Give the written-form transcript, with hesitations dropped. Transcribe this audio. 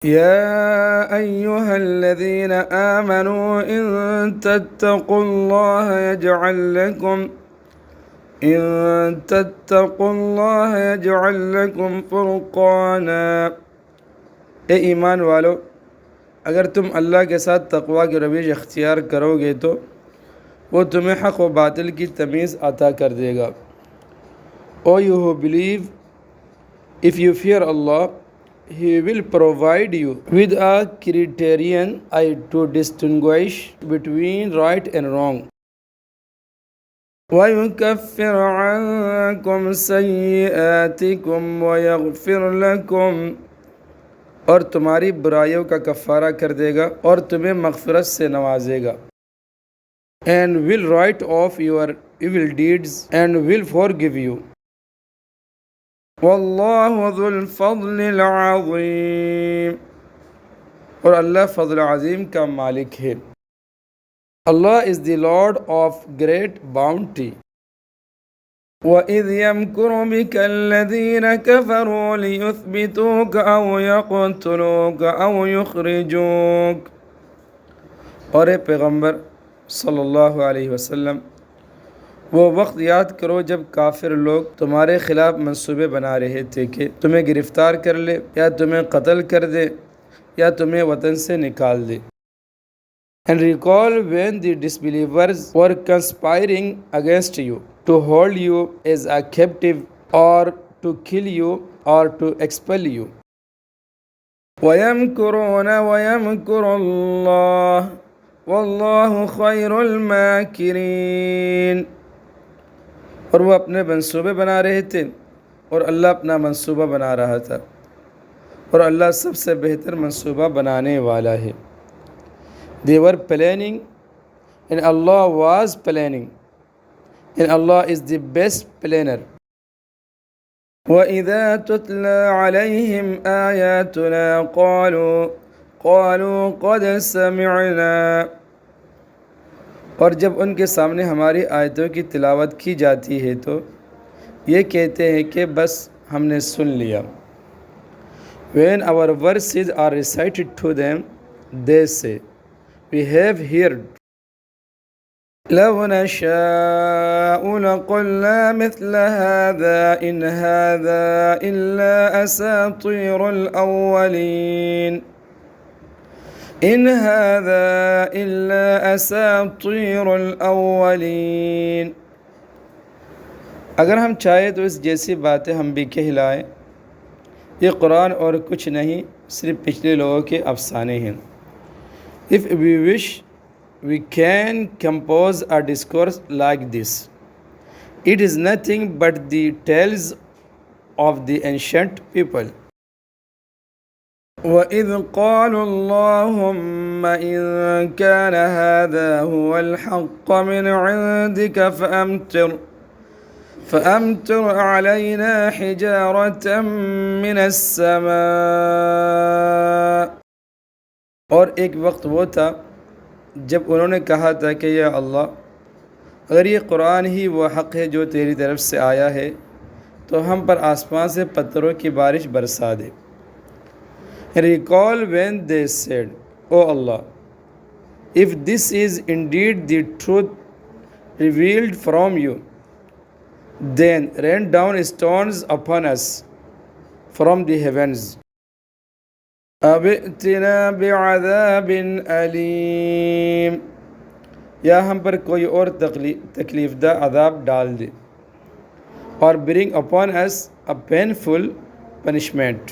يا أيها الذين آمنوا إن تتقوا الله يجعل لكم فرقانا. اے ایمان والو، اگر تم اللہ کے ساتھ تقوی کی روش اختیار کرو گے تو وہ تمہیں حق و باطل کی تمیز عطا کر دے گا. O you who believe, if you fear Allah, He will provide you with a criterion to distinguish between right and wrong. وَيُكَفِّرْ عَنْكُمْ سَيِّئَاتِكُمْ وَيَغْفِرْ لَكُمْ، اور تمہاری برائیوں کا کفارہ کر دے گا اور تمہیں مغفرت سے نوازے گا. And will write off your evil deeds and will forgive you. واللہ ذو الفضل العظیم، اور اللہ فضل عظیم کا مالک ہے. Allah is the Lord of great bounty. وَإِذْ يَمْكُرُ بِكَ الَّذِينَ كَفَرُوا لِيُثْبِتُوكَ أَوْ يَقْتُلُوكَ أَوْ يُخْرِجُوكَ، اور اے پیغمبر صلی اللہ علیہ وسلم، وہ وقت یاد کرو جب کافر لوگ تمہارے خلاف منصوبے بنا رہے تھے کہ تمہیں گرفتار کر لے یا تمہیں قتل کر دے یا تمہیں وطن سے نکال دے. And recall when the disbelievers were conspiring against you to hold you as a captive or to kill you or to expel you. وَيَمْكُرُونَ وَيَمْكُرُ اللَّهُ وَاللَّهُ خَيْرُ الْمَاكِرِينَ، اور وہ اپنے منصوبے بنا رہے تھے اور اللہ اپنا منصوبہ بنا رہا تھا، اور اللہ سب سے بہتر منصوبہ بنانے والا ہے. They were planning and Allah was planning, and Allah is the best planner. وَإِذَا تُتْلَى عَلَيْهِمْ آيَاتُنَا قَالُوا قَدْ سَمِعْنَا، اور جب ان کے سامنے ہماری آیتوں کی تلاوت کی جاتی ہے تو یہ کہتے ہیں کہ بس ہم نے سن لیا. When our verses are recited to them, they say, we have heard. لَوْ نَشَاءُ لَقُلْنَا مِثْلَ هَذَا إِنْ هَذَا إِلَّا أَسَاطِيرُ الْأَوَّلِينَ إِنْ هَذَا إِلَّا أَسَاطِيرُ الْأَوَّلِينَ. اگر ہم چاہیں تو اس جیسی باتیں ہم بھی کہہ لائیں، یہ قرآن اور کچھ نہیں صرف پچھلے لوگوں کے افسانے ہیں. If we wish, we can compose a discourse like this. It is nothing but the tales of the ancient people. وَإِذْ قَالُوا اللَّهُمَّ إِن كَانَ هَذَا هُوَ الْحَقَّ مِنْ عِنْدِكَ فَأَمْطِرْ عَلَيْنَا حِجَارَةً مِّنَ السَّمَاءِ. اور ایک وقت وہ تھا جب انہوں نے کہا تھا کہ یا اللہ، اگر یہ قرآن ہی وہ حق ہے جو تیری طرف سے آیا ہے تو ہم پر آسمان سے پتھروں کی بارش برسا دے. Recall when they said, O Allah, if this is indeed the truth revealed from you, then rain down stones upon us from the heavens. ابئتنا بعذاب علیم، یا ہم پر کوئی اور تکلیف دہ عذاب ڈال دے. اور bring upon us a painful punishment.